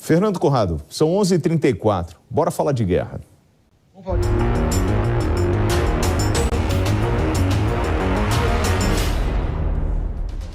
Fernando Conrado, são 11h34. Bora falar de guerra. Vamos falar de...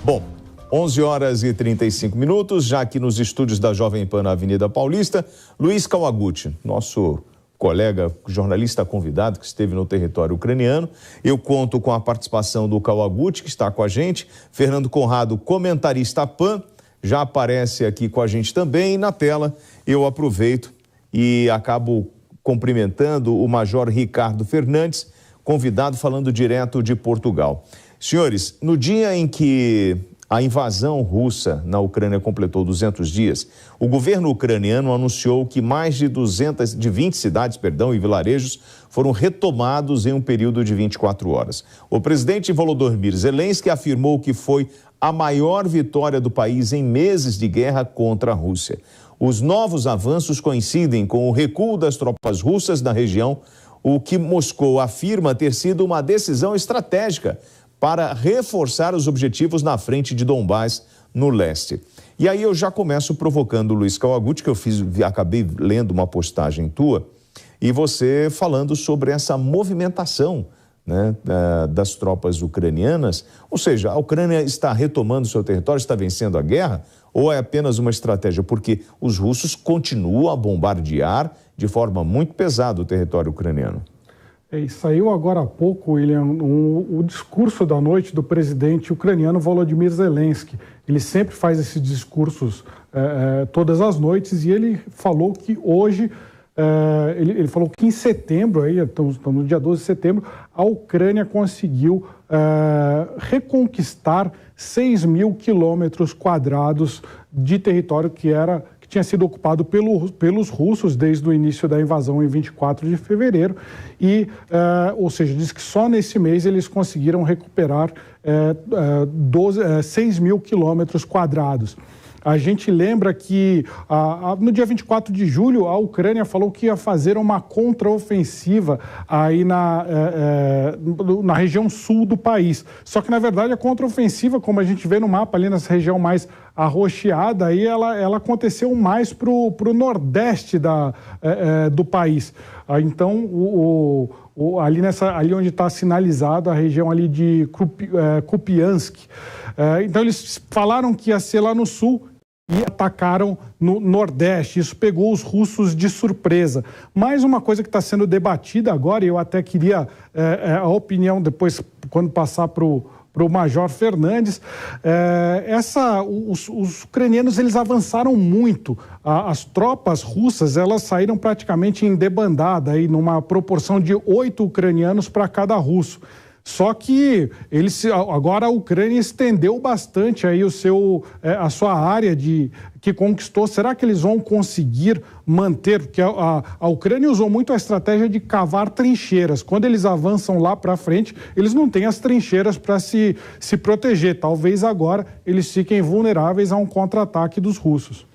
Bom, 11h35, já aqui nos estúdios da Jovem Pan na Avenida Paulista, Luiz Kawaguchi, nosso colega jornalista convidado que esteve no território ucraniano. Eu conto com a participação do Kawaguchi, que está com a gente. Fernando Conrado, comentarista PAN, já aparece aqui com a gente também. E na tela eu aproveito e acabo cumprimentando o Major Ricardo Fernandes, convidado falando direto de Portugal. Senhores, no dia em que a invasão russa na Ucrânia completou 200 dias, o governo ucraniano anunciou que mais de 20 cidades e vilarejos foram retomados em um período de 24 horas. O presidente Volodymyr Zelensky afirmou que foi a maior vitória do país em meses de guerra contra a Rússia. Os novos avanços coincidem com o recuo das tropas russas na região, o que Moscou afirma ter sido uma decisão estratégica para reforçar os objetivos na frente de Donbás, no leste. E aí eu já começo provocando o Luiz Kawaguchi, que acabei lendo uma postagem tua, e você falando sobre essa movimentação, né, das tropas ucranianas. Ou seja, a Ucrânia está retomando seu território, está vencendo a guerra, ou é apenas uma estratégia? Porque os russos continuam a bombardear de forma muito pesada o território ucraniano. E saiu agora há pouco, William, o discurso da noite do presidente ucraniano Volodymyr Zelensky. Ele sempre faz esses discursos todas as noites, e ele falou que hoje, ele falou que em setembro, aí, estamos no dia 12 de setembro, a Ucrânia conseguiu reconquistar 6.000 quilômetros quadrados de território que tinha sido ocupado pelos russos desde o início da invasão em 24 de fevereiro, ou seja, diz que só nesse mês eles conseguiram recuperar 6.000 quilômetros quadrados. A gente lembra que no dia 24 de julho a Ucrânia falou que ia fazer uma contraofensiva aí na região sul do país. Só que, na verdade, a contraofensiva, como a gente vê no mapa ali nessa região mais arroxeada, aí ela aconteceu mais para o nordeste do país. Então, ali onde está sinalizado a região ali de Kupiansk. Então, eles falaram que ia ser lá no sul e atacaram no nordeste. Isso pegou os russos de surpresa. Mais uma coisa que está sendo debatida agora, e eu até queria a opinião depois, quando passar para o Major Fernandes, os ucranianos, eles avançaram muito. As tropas russas, elas saíram praticamente em debandada, aí, numa proporção de 8 ucranianos para cada russo. Só que agora a Ucrânia estendeu bastante aí a sua área que conquistou. Será que eles vão conseguir manter? Porque a Ucrânia usou muito a estratégia de cavar trincheiras. Quando eles avançam lá para frente, eles não têm as trincheiras para se proteger. Talvez agora eles fiquem vulneráveis a um contra-ataque dos russos.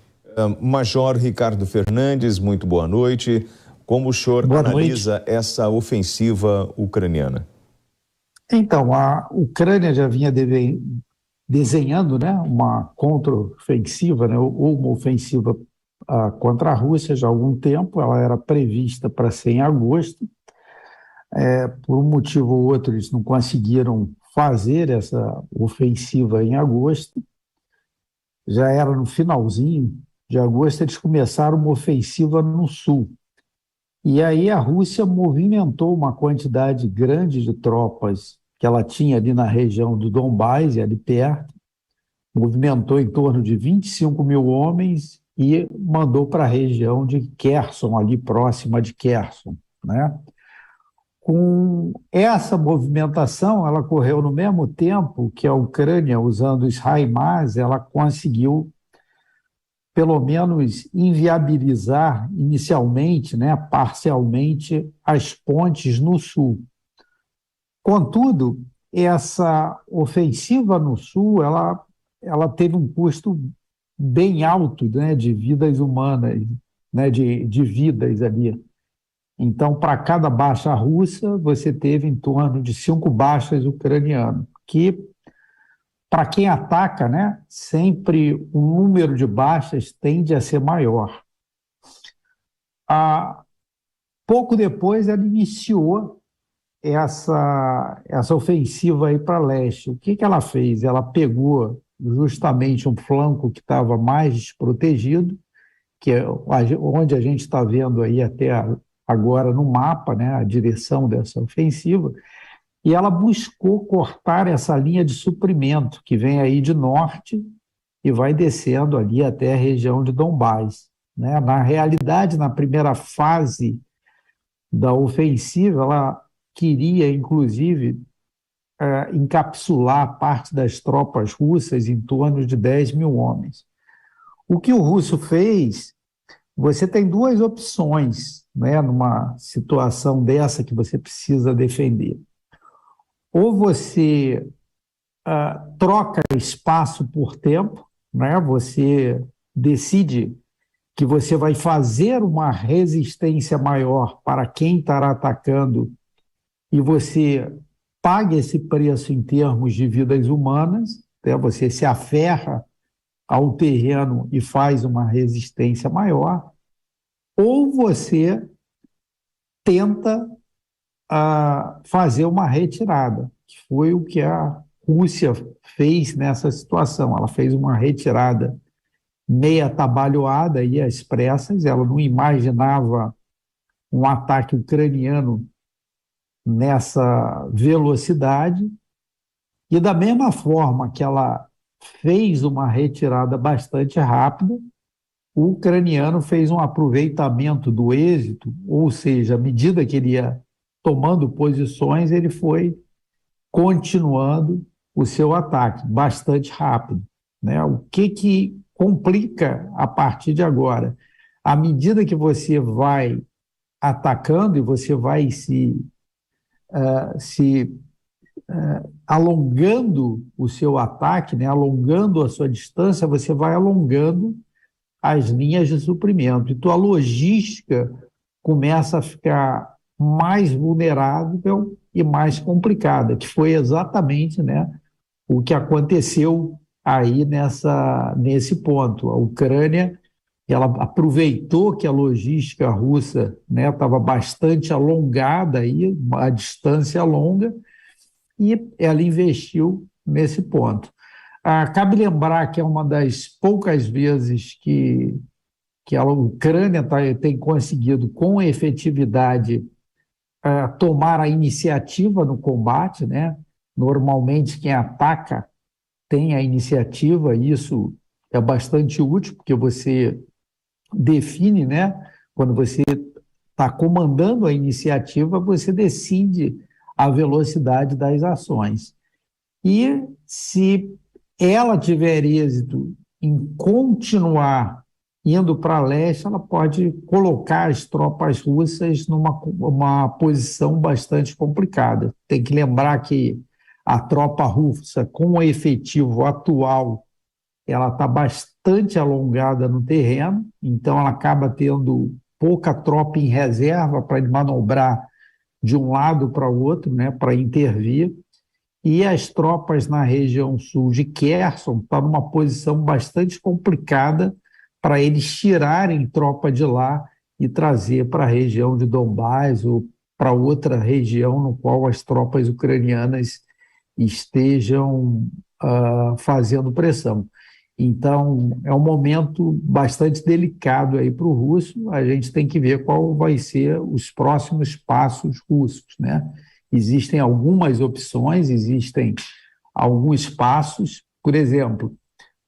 Major Ricardo Fernandes, muito boa noite. Como o senhor analisa essa ofensiva ucraniana? Então, a Ucrânia já vinha desenhando, né, uma contraofensiva, né, ou uma ofensiva contra a Rússia já há algum tempo. Ela era prevista para ser em agosto. Por um motivo ou outro, eles não conseguiram fazer essa ofensiva em agosto. Já era no finalzinho de agosto, eles começaram uma ofensiva no sul. E aí a Rússia movimentou uma quantidade grande de tropas que ela tinha ali na região do Donbás e ali perto, movimentou em torno de 25 mil homens e mandou para a região de Kherson, ali próxima de Kherson, né? Com essa movimentação, ela ocorreu no mesmo tempo que a Ucrânia, usando os HIMARS, ela conseguiu pelo menos inviabilizar inicialmente, né, parcialmente, as pontes no sul. Contudo, essa ofensiva no sul, ela teve um custo bem alto, né, de vidas humanas, né, de vidas ali. Então, para cada baixa russa, você teve em torno de 5 baixas ucranianas, que, para quem ataca, né, sempre o número de baixas tende a ser maior. Pouco depois ela iniciou essa ofensiva aí para leste. O que ela fez? Ela pegou justamente um flanco que estava mais desprotegido, que é onde a gente está vendo aí até agora no mapa, né, a direção dessa ofensiva, e ela buscou cortar essa linha de suprimento que vem aí de norte e vai descendo ali até a região de Donbás, né? Na realidade, na primeira fase da ofensiva, ela queria, inclusive, encapsular parte das tropas russas em torno de 10 mil homens. O que o russo fez, você tem duas opções, né, numa situação dessa que você precisa defender. Ou você troca espaço por tempo, né, você decide que você vai fazer uma resistência maior para quem estará atacando e você paga esse preço em termos de vidas humanas, né? Você se aferra ao terreno e faz uma resistência maior, ou você tenta fazer uma retirada, que foi o que a Rússia fez nessa situação. Ela fez uma retirada meia atabalhoada e às pressas, ela não imaginava um ataque ucraniano nessa velocidade, e da mesma forma que ela fez uma retirada bastante rápida, o ucraniano fez um aproveitamento do êxito, ou seja, à medida que ele ia tomando posições, ele foi continuando o seu ataque bastante rápido, né? O que complica a partir de agora? À medida que você vai atacando e você vai se alongando o seu ataque, né, alongando a sua distância, você vai alongando as linhas de suprimento. Então, a logística começa a ficar mais vulnerável e mais complicada, que foi exatamente, né, o que aconteceu aí nesse ponto. A Ucrânia, ela aproveitou que a logística russa, né, estava bastante alongada, aí, a distância longa, e ela investiu nesse ponto. Cabe lembrar que é uma das poucas vezes que a Ucrânia tem conseguido, com efetividade, tomar a iniciativa no combate, né? Normalmente, quem ataca tem a iniciativa, e isso é bastante útil, porque você define, né? Quando você está comandando a iniciativa, você decide a velocidade das ações. E se ela tiver êxito em continuar indo para leste, ela pode colocar as tropas russas numa posição bastante complicada. Tem que lembrar que a tropa russa, com o efetivo atual, ela está bastante alongada no terreno, então ela acaba tendo pouca tropa em reserva para manobrar de um lado para o outro, né, para intervir, e as tropas na região sul de Kherson estão numa posição bastante complicada para eles tirarem tropa de lá e trazer para a região de Donbás ou para outra região no qual as tropas ucranianas estejam fazendo pressão. Então, é um momento bastante delicado aí para o russo. A gente tem que ver qual vai ser os próximos passos russos, né? Existem algumas opções, existem alguns passos. Por exemplo,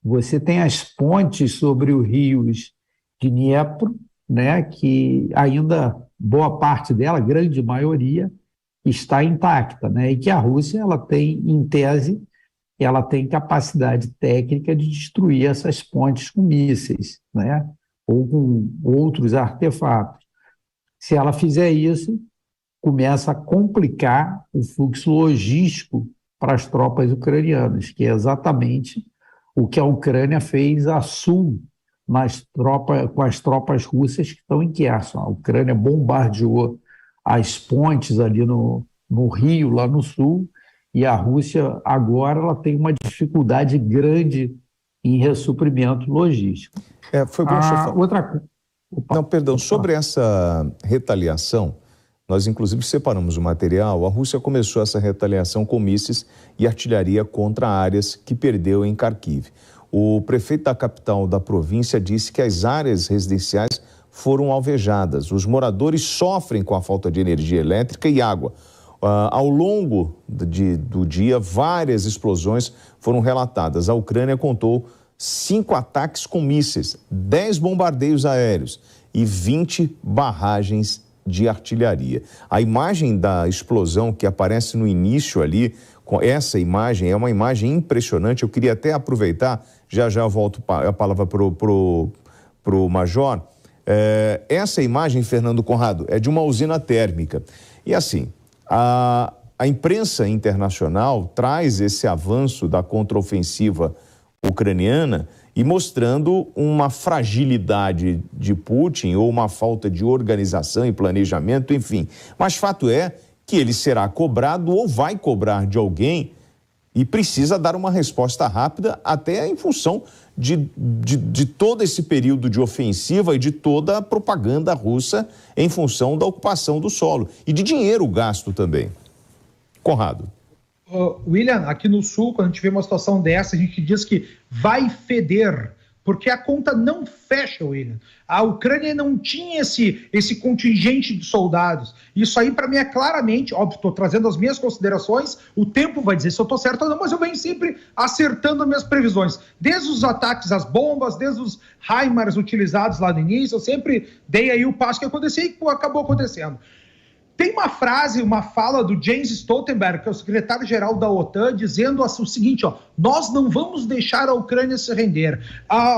você tem as pontes sobre os rios de Dniepro, né, que ainda boa parte dela, a grande maioria, está intacta, né, e que a Rússia ela tem, em tese, ela tem capacidade técnica de destruir essas pontes com mísseis, né, ou com outros artefatos. Se ela fizer isso, começa a complicar o fluxo logístico para as tropas ucranianas, que é exatamente o que a Ucrânia fez a sul com as tropas russas que estão em Kherson. A Ucrânia bombardeou as pontes ali no rio, lá no sul, e a Rússia agora ela tem uma dificuldade grande em ressuprimento logístico. Foi bom, chefe. Não, perdão, sobre essa retaliação, nós inclusive separamos o material. A Rússia começou essa retaliação com mísseis e artilharia contra áreas que perdeu em Kharkiv. O prefeito da capital da província disse que as áreas residenciais foram alvejadas. Os moradores sofrem com a falta de energia elétrica e água. Ao longo do dia, várias explosões foram relatadas. A Ucrânia contou 5 ataques com mísseis, 10 bombardeios aéreos e 20 barragens de artilharia. A imagem da explosão que aparece no início ali, essa imagem é uma imagem impressionante. Eu queria até aproveitar, já volto a palavra pro Major. Essa imagem, Fernando Conrado, é de uma usina térmica. E assim, a imprensa internacional traz esse avanço da contraofensiva ucraniana e mostrando uma fragilidade de Putin ou uma falta de organização e planejamento, enfim. Mas fato é que ele será cobrado ou vai cobrar de alguém e precisa dar uma resposta rápida, até em função de todo esse período de ofensiva e de toda a propaganda russa em função da ocupação do solo e de dinheiro gasto também. Conrado. William, aqui no Sul, quando a gente vê uma situação dessa, a gente diz que vai feder, porque a conta não fecha, William. A Ucrânia não tinha esse contingente de soldados. Isso aí, para mim, é claramente, óbvio, estou trazendo as minhas considerações, o tempo vai dizer se eu estou certo ou não, mas eu venho sempre acertando as minhas previsões. Desde os ataques às bombas, desde os HIMARS utilizados lá no início, eu sempre dei aí o passo que acontecia e acabou acontecendo. Tem uma fala do Jens Stoltenberg, que é o secretário-geral da OTAN, dizendo o seguinte, nós não vamos deixar a Ucrânia se render.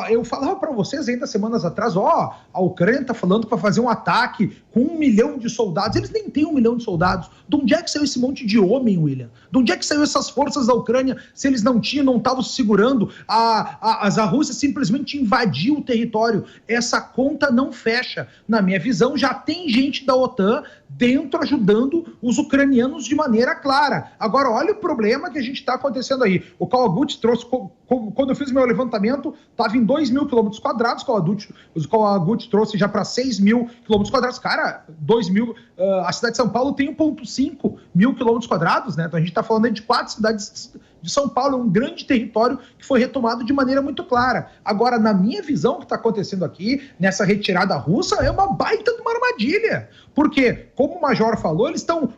Eu falava para vocês ainda semanas atrás, a Ucrânia está falando que vai fazer um ataque com 1 milhão de soldados. Eles nem têm 1 milhão de soldados. De onde é que saiu esse monte de homem, William? De onde é que saiu essas forças da Ucrânia se eles não estavam se segurando? A Rússia simplesmente invadiu o território. Essa conta não fecha. Na minha visão, já tem gente da OTAN dentro ajudando os ucranianos de maneira clara. Agora, olha o problema que a gente está acontecendo aí. O Kawaguchi trouxe, quando eu fiz meu levantamento, estava em 2.000 quilômetros quadrados, o Kawaguchi trouxe já para 6.000 quilômetros quadrados. Cara, 2.000, a cidade de São Paulo tem 1,5 mil quilômetros quadrados, né? Então a gente está falando aí de 4 cidades de São Paulo, é um grande território que foi retomado de maneira muito clara. Agora, na minha visão, o que está acontecendo aqui, nessa retirada russa, é uma baita de uma armadilha. Porque, como o Major falou,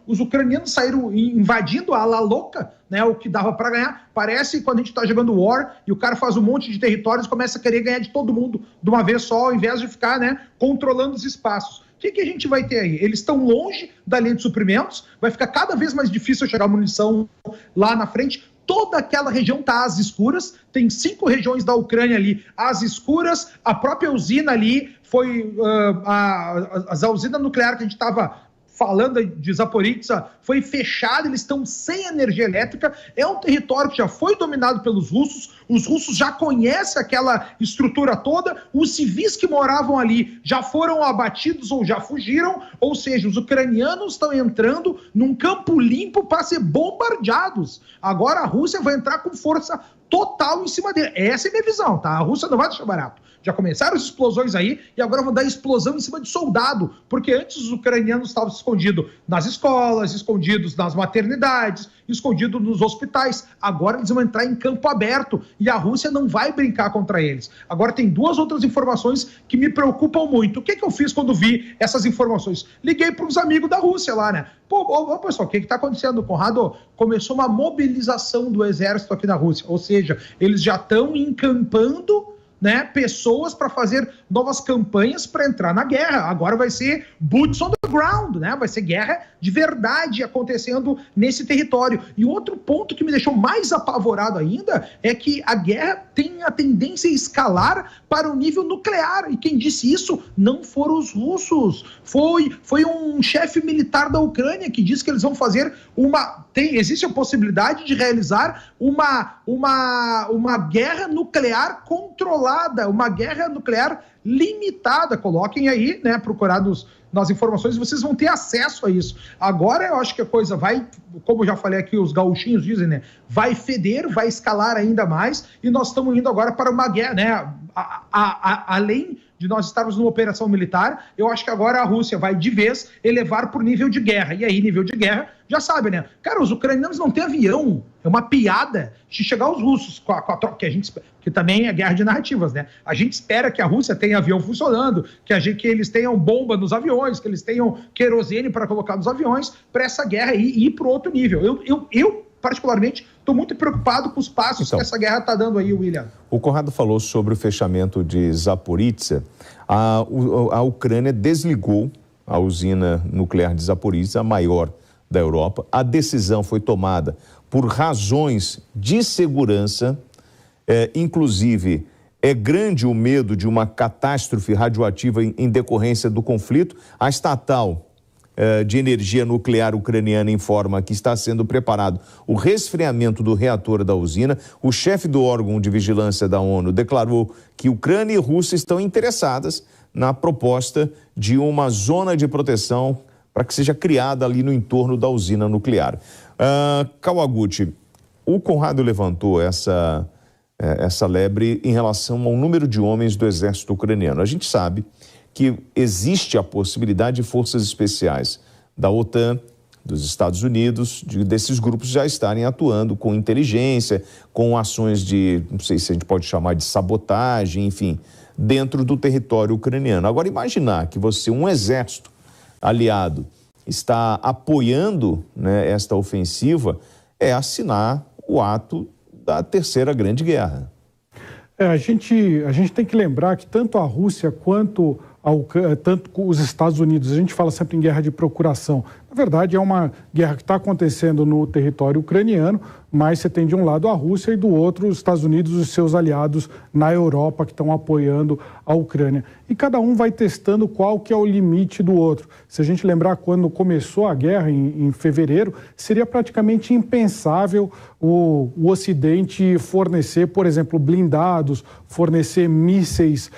os ucranianos saíram invadindo a la louca, né, o que dava para ganhar. Parece quando a gente está jogando War e o cara faz um monte de territórios e começa a querer ganhar de todo mundo de uma vez só, ao invés de ficar, né, controlando os espaços. O que a gente vai ter aí? Eles estão longe da linha de suprimentos, vai ficar cada vez mais difícil chegar munição lá na frente. Toda aquela região está às escuras, tem 5 regiões da Ucrânia ali às escuras, a própria usina ali foi, a usina nuclear que a gente estava falando de Zaporizhzhia, foi fechada, eles estão sem energia elétrica, é um território que já foi dominado pelos russos, os russos já conhecem aquela estrutura toda, os civis que moravam ali já foram abatidos ou já fugiram, ou seja, os ucranianos estão entrando num campo limpo para ser bombardeados. Agora a Rússia vai entrar com força total em cima dele. Essa é a minha visão, tá? A Rússia não vai deixar barato. Já começaram as explosões aí e agora vão dar explosão em cima de soldado, porque antes os ucranianos estavam escondidos nas escolas, escondidos nas maternidades, escondidos nos hospitais. Agora eles vão entrar em campo aberto e a Rússia não vai brincar contra eles. Agora tem 2 outras informações que me preocupam muito. O que eu fiz quando vi essas informações? Liguei para uns amigos da Rússia lá, né? Pessoal, o que está acontecendo, Conrado? Começou uma mobilização do exército aqui na Rússia, ou seja, eles já estão encampando, né, pessoas para fazer novas campanhas para entrar na guerra. Agora vai ser boots on the ground, né? Vai ser guerra de verdade acontecendo nesse território. E outro ponto que me deixou mais apavorado ainda é que a guerra tem a tendência a escalar para o nível nuclear. E quem disse isso não foram os russos. Foi um chefe militar da Ucrânia que disse que eles vão fazer existe a possibilidade de realizar uma guerra nuclear controlada, uma guerra nuclear limitada. Coloquem aí, né, procurar nas informações, vocês vão ter acesso a isso. Agora eu acho que a coisa vai, como eu já falei aqui, os gauchinhos dizem, né, vai feder, vai escalar ainda mais, e nós estamos indo agora para uma guerra, né, além de nós estarmos numa operação militar. Eu acho que agora a Rússia vai de vez elevar por nível de guerra. E aí, nível de guerra, já sabe, né? Cara, os ucranianos não têm avião. É uma piada de chegar os russos com a tropa, que também é guerra de narrativas, né? A gente espera que a Rússia tenha avião funcionando, que eles tenham bomba nos aviões, que eles tenham querosene para colocar nos aviões, para essa guerra ir para outro nível. Eu particularmente, estou muito preocupado com os passos que essa guerra está dando aí, William. O Conrado falou sobre o fechamento de Zaporizhzhia. A Ucrânia desligou a usina nuclear de Zaporizhzhia, a maior da Europa. A decisão foi tomada por razões de segurança, inclusive é grande o medo de uma catástrofe radioativa em decorrência do conflito. A estatal de energia nuclear ucraniana informa que está sendo preparado o resfriamento do reator da usina. O chefe do órgão de vigilância da ONU declarou que Ucrânia e Rússia estão interessadas na proposta de uma zona de proteção para que seja criada ali no entorno da usina nuclear. Kawaguchi, o Conrado levantou essa lebre em relação ao número de homens do exército ucraniano. A gente sabe que existe a possibilidade de forças especiais da OTAN, dos Estados Unidos, desses grupos já estarem atuando com inteligência, com ações de, não sei se a gente pode chamar de sabotagem, enfim, dentro do território ucraniano. Agora, imaginar que um exército aliado está apoiando, né, esta ofensiva, é assinar o ato da Terceira Grande Guerra. A gente tem que lembrar que tanto a Rússia quanto os Estados Unidos, a gente fala sempre em guerra de procuração. Na verdade, é uma guerra que está acontecendo no território ucraniano, mas você tem de um lado a Rússia e do outro os Estados Unidos e os seus aliados na Europa que estão apoiando a Ucrânia. E cada um vai testando qual que é o limite do outro. Se a gente lembrar quando começou a guerra, em fevereiro, seria praticamente impensável o Ocidente fornecer, por exemplo, blindados, fornecer mísseis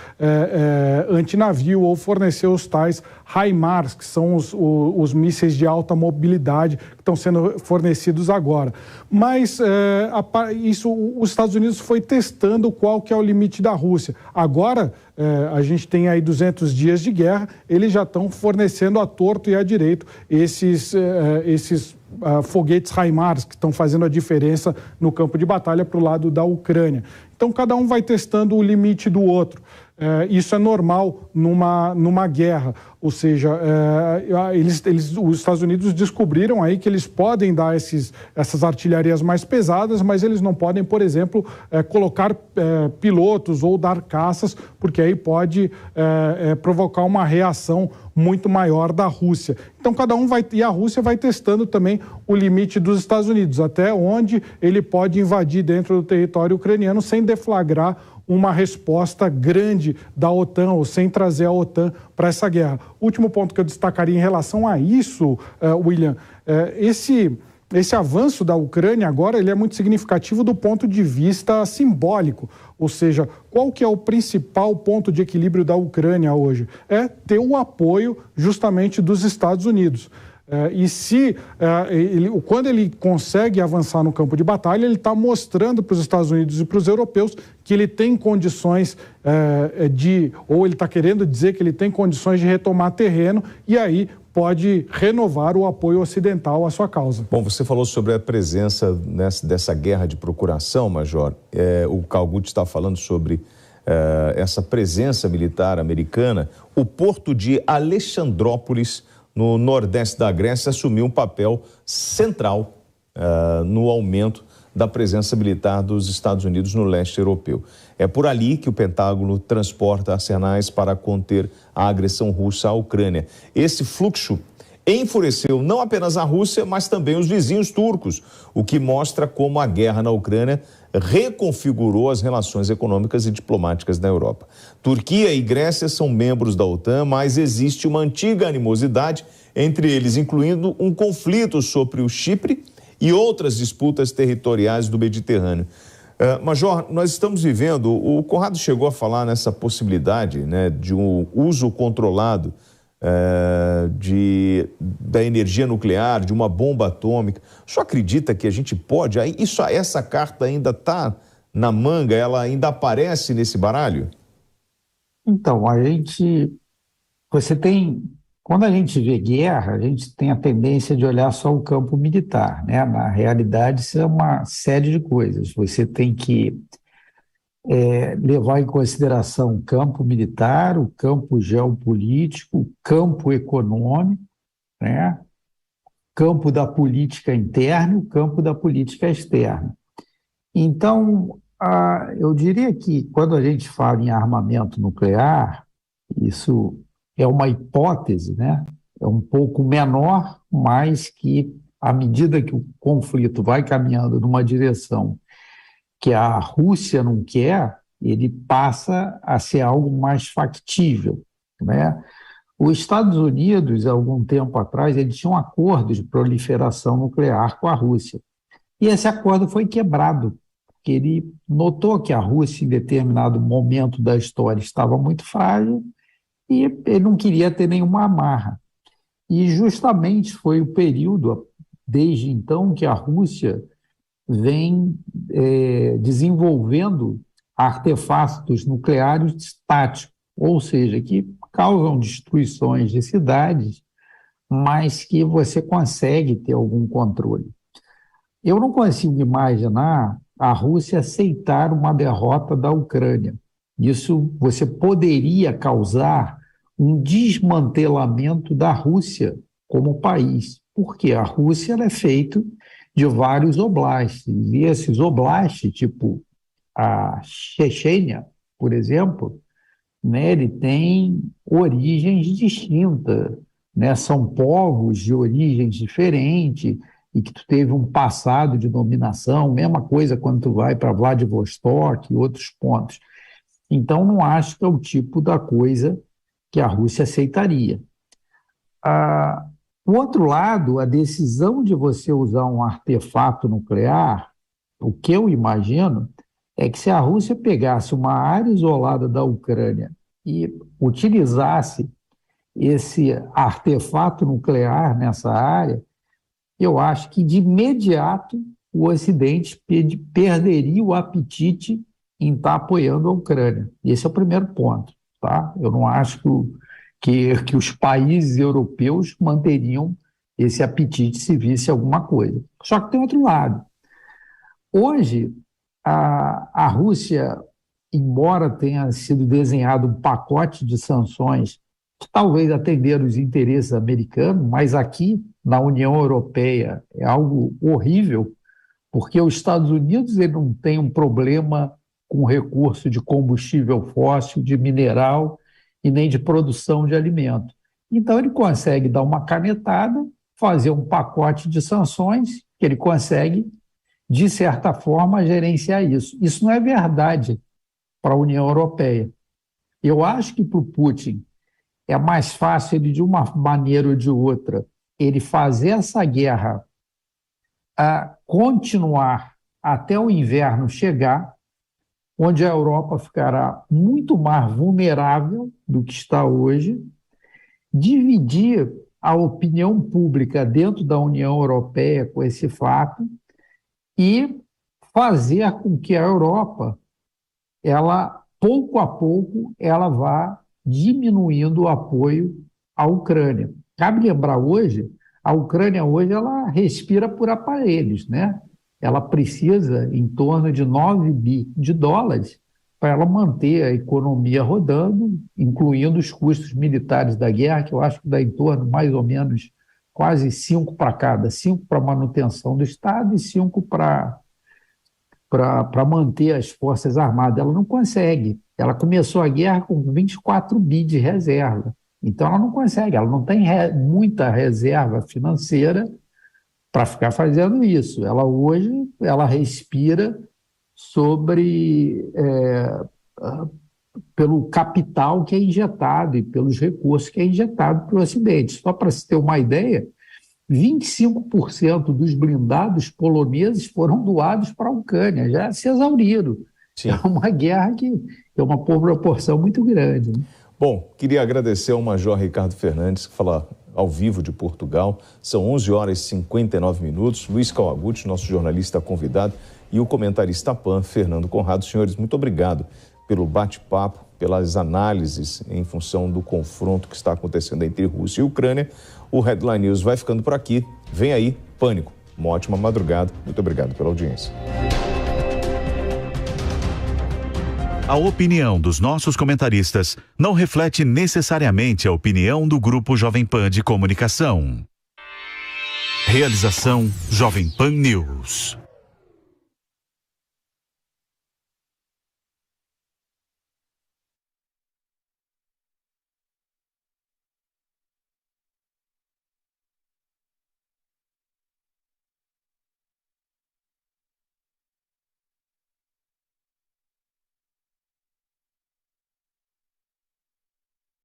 antinavio ou fornecer os tais HIMARS, que são os mísseis de alta mobilidade que estão sendo fornecidos agora. Mas os Estados Unidos foi testando qual que é o limite da Rússia. Agora, a gente tem aí 200 dias de guerra, eles já estão fornecendo à torto e à direito esses foguetes HIMARS que estão fazendo a diferença no campo de batalha para o lado da Ucrânia. Então, cada um vai testando o limite do outro. Isso é normal numa guerra, ou seja, os Estados Unidos descobriram aí que eles podem dar essas artilharias mais pesadas, mas eles não podem, por exemplo, colocar pilotos ou dar caças, porque aí pode provocar uma reação muito maior da Rússia. Então e a Rússia vai testando também o limite dos Estados Unidos, até onde ele pode invadir dentro do território ucraniano sem deflagrar uma resposta grande da OTAN ou sem trazer a OTAN para essa guerra. Último ponto que eu destacaria em relação a isso, William, esse avanço da Ucrânia agora ele é muito significativo do ponto de vista simbólico, ou seja, qual que é o principal ponto de equilíbrio da Ucrânia hoje? É ter o apoio justamente dos Estados Unidos. Quando ele consegue avançar no campo de batalha, ele está mostrando para os Estados Unidos e para os europeus que ele tem condições ou ele está querendo dizer que ele tem condições de retomar terreno e aí pode renovar o apoio ocidental à sua causa. Bom, você falou sobre a presença dessa guerra de procuração, Major. O Kawaguchi está falando sobre essa presença militar americana. O porto de Alexandrópolis, no nordeste da Grécia, assumiu um papel central no aumento da presença militar dos Estados Unidos no leste europeu. É por ali que o Pentágono transporta arsenais para conter a agressão russa à Ucrânia. Esse fluxo enfureceu não apenas a Rússia, mas também os vizinhos turcos, o que mostra como a guerra na Ucrânia reconfigurou as relações econômicas e diplomáticas na Europa. Turquia e Grécia são membros da OTAN, mas existe uma antiga animosidade entre eles, incluindo um conflito sobre o Chipre e outras disputas territoriais do Mediterrâneo. Major, nós estamos vivendo, o Conrado chegou a falar nessa possibilidade, né, de um uso controlado da energia nuclear, de uma bomba atômica. O senhor acredita que a gente pode? Essa carta ainda está na manga, ela ainda aparece nesse baralho? Então, quando a gente vê guerra, a gente tem a tendência de olhar só o campo militar, né? Na realidade, isso é uma série de coisas. Você tem que levar em consideração o campo militar, o campo geopolítico, o campo econômico, né? Campo da política interna e o campo da política externa. Então, eu diria que quando a gente fala em armamento nuclear, isso é uma hipótese, né? É um pouco menor, mas que, à medida que o conflito vai caminhando numa direção que a Rússia não quer, ele passa a ser algo mais factível, né? Os Estados Unidos, há algum tempo atrás, eles tinham um acordo de proliferação nuclear com a Rússia. E esse acordo foi quebrado, porque ele notou que a Rússia, em determinado momento da história, estava muito frágil e ele não queria ter nenhuma amarra. E justamente foi o período, desde então, que a Rússia vem desenvolvendo artefatos nucleares táticos, ou seja, que causam destruições de cidades, mas que você consegue ter algum controle. Eu não consigo imaginar a Rússia aceitar uma derrota da Ucrânia. Isso você poderia causar um desmantelamento da Rússia como país, porque a Rússia ela é feita de vários oblastes, e esses oblastes, tipo a Chechênia, por exemplo, né, ele tem origens distintas, né, são povos de origens diferentes e que tu teve um passado de dominação, mesma coisa quando tu vai para Vladivostok e outros pontos. Então, não acho que é o tipo da coisa que a Rússia aceitaria. Por outro lado, a decisão de você usar um artefato nuclear, o que eu imagino é que se a Rússia pegasse uma área isolada da Ucrânia e utilizasse esse artefato nuclear nessa área, eu acho que de imediato o Ocidente perderia o apetite em estar apoiando a Ucrânia. Esse é o primeiro ponto, tá? Eu não acho que os países europeus manteriam esse apetite se visse alguma coisa. Só que tem outro lado. Hoje, a Rússia, embora tenha sido desenhado um pacote de sanções que talvez atenderam os interesses americanos, mas aqui na União Europeia é algo horrível, porque os Estados Unidos ele não tem um problema com recurso de combustível fóssil, de mineral e nem de produção de alimento. Então ele consegue dar uma canetada, fazer um pacote de sanções que ele consegue, de certa forma, gerenciar isso. Isso não é verdade para a União Europeia. Eu acho que para o Putin é mais fácil ele, de uma maneira ou de outra, ele fazer essa guerra continuar até o inverno chegar, onde a Europa ficará muito mais vulnerável do que está hoje, dividir a opinião pública dentro da União Europeia com esse fato e fazer com que a Europa, ela, pouco a pouco, ela vá diminuindo o apoio à Ucrânia. Cabe lembrar hoje, a Ucrânia hoje ela respira por aparelhos, né? Ela precisa em torno de 9 bi de dólares para ela manter a economia rodando, incluindo os custos militares da guerra, que eu acho que dá em torno mais ou menos quase 5 para cada, 5 para manutenção do Estado e 5 para manter as Forças Armadas. Ela não consegue. Ela começou a guerra com 24 bi de reserva. Então ela não consegue, ela não tem muita reserva financeira para ficar fazendo isso. Ela hoje respira pelo capital que é injetado e pelos recursos que é injetado para o Ocidente. Só para se ter uma ideia, 25% dos blindados poloneses foram doados para a Ucrânia, já se exauriram. Sim. É uma guerra que é uma proporção muito grande, né? Bom, queria agradecer ao Major Ricardo Fernandes, que fala ao vivo de Portugal. São 11 horas e 59 minutos. Luiz Kawaguchi, nosso jornalista convidado, e o comentarista PAN, Fernando Conrado. Senhores, muito obrigado pelo bate-papo. pelas análises em função do confronto que está acontecendo entre Rússia e Ucrânia. O Headline News vai ficando por aqui. Vem aí, Pânico. Uma ótima madrugada. Muito obrigado pela audiência. A opinião dos nossos comentaristas não reflete necessariamente a opinião do Grupo Jovem Pan de Comunicação. Realização Jovem Pan News.